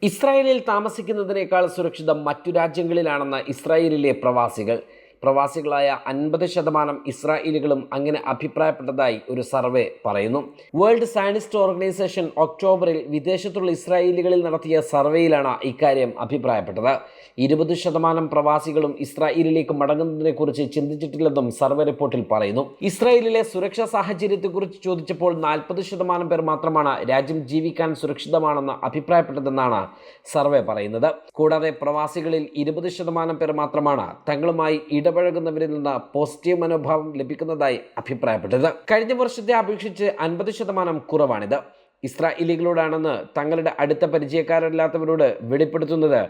ഇസ്രായേലിൽ താമസിക്കുന്നതിനേക്കാൾ സുരക്ഷിതം മറ്റു രാജ്യങ്ങളിലാണെന്ന് ഇസ്രായേലിലെ പ്രവാസികളായ 50% ഇസ്രായേലികളും അങ്ങനെ അഭിപ്രായപ്പെട്ടതായി ഒരു സർവേ പറയുന്നു. വേൾഡ് സയനിസ്റ്റ് ഓർഗനൈസേഷൻ ഒക്ടോബറിൽ വിദേശത്തുള്ള ഇസ്രായേലികളിൽ നടത്തിയ സർവേയിലാണ് ഇക്കാര്യം അഭിപ്രായപ്പെട്ടത്. 20% പ്രവാസികളും ഇസ്രായേലിലേക്ക് മടങ്ങുന്നതിനെക്കുറിച്ച് ചിന്തിച്ചിട്ടില്ലെന്നും സർവേ റിപ്പോർട്ടിൽ പറയുന്നു. ഇസ്രായേലിലെ സുരക്ഷാ സാഹചര്യത്തെക്കുറിച്ച് ചോദിച്ചപ്പോൾ 40% പേർ മാത്രമാണ് രാജ്യം ജീവിക്കാൻ സുരക്ഷിതമാണെന്ന് അഭിപ്രായപ്പെട്ടതെന്നാണ് സർവേ പറയുന്നത്. കൂടാതെ പ്രവാസികളിൽ 20% പേർ മാത്രമാണ് തങ്ങളുമായി ഇടപഴകുന്നവരിൽ നിന്ന് പോസിറ്റീവ് മനോഭാവം ലഭിക്കുന്നതായി അഭിപ്രായപ്പെട്ടത്. കഴിഞ്ഞ വർഷത്തെ അപേക്ഷിച്ച് 50% കുറവാണിത്. ഇസ്രായേലികളോടാണെന്ന് തങ്ങളുടെ അടുത്ത പരിചയക്കാരല്ലാത്തവരോട് വെളിപ്പെടുത്തുന്നത്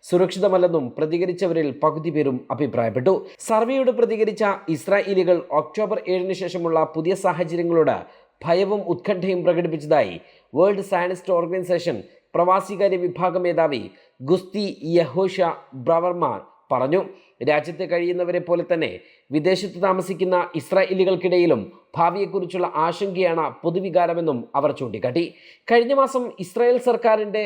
സുരക്ഷിതമല്ലെന്നും പ്രതികരിച്ചവരിൽ പകുതി പേരും അഭിപ്രായപ്പെട്ടു. സർവേയോട് പ്രതികരിച്ച ഇസ്രായേലികൾ ഒക്ടോബർ 7 ശേഷമുള്ള പുതിയ സാഹചര്യങ്ങളോട് ഭയവും ഉത്കണ്ഠയും പ്രകടിപ്പിച്ചതായി വേൾഡ് സയനിസ്റ്റ് ഓർഗനൈസേഷൻ പ്രവാസികാര്യ വിഭാഗ മേധാവി ഗുസ്തി യഹോഷ ബ്രവർമാൻ പറഞ്ഞു. രാജ്യത്ത് കഴിയുന്നവരെ പോലെ തന്നെ വിദേശത്ത് താമസിക്കുന്ന ഇസ്രായേലികൾക്കിടയിലും ഭാവിയെക്കുറിച്ചുള്ള ആശങ്കയാണ് പൊതുവികാരമെന്നും അവർ ചൂണ്ടിക്കാട്ടി. കഴിഞ്ഞ മാസം ഇസ്രായേൽ സർക്കാരിൻ്റെ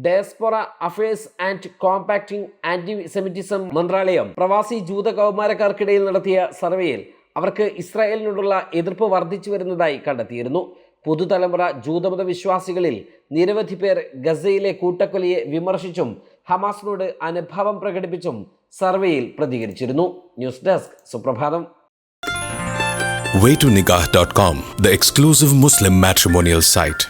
diaspora affairs and combating antisemitism മന്ത്രാലയം പ്രവാസി ജൂത കൗമാരക്കാർക്കിടയിൽ നടത്തിയ സർവേയിൽ അവർക്ക് ഇസ്രായേലിനോടുള്ള എതിർപ്പ് വർദ്ധിച്ചു വരുന്നതായി കണ്ടെത്തിയിരുന്നു. പുതുതലമുറ ജൂതമത വിശ്വാസികളിൽ നിരവധി പേർ ഗസയിലെ കൂട്ടക്കൊലയെ വിമർശിച്ചും ഹമാസിനോട് അനുഭാവം പ്രകടിപ്പിച്ചും സർവേയിൽ പ്രതികരിച്ചിരുന്നു. ന്യൂസ് ഡെസ്ക് സുപ്രഭാതം. Waytonikah.com, the exclusive Muslim matrimonial site.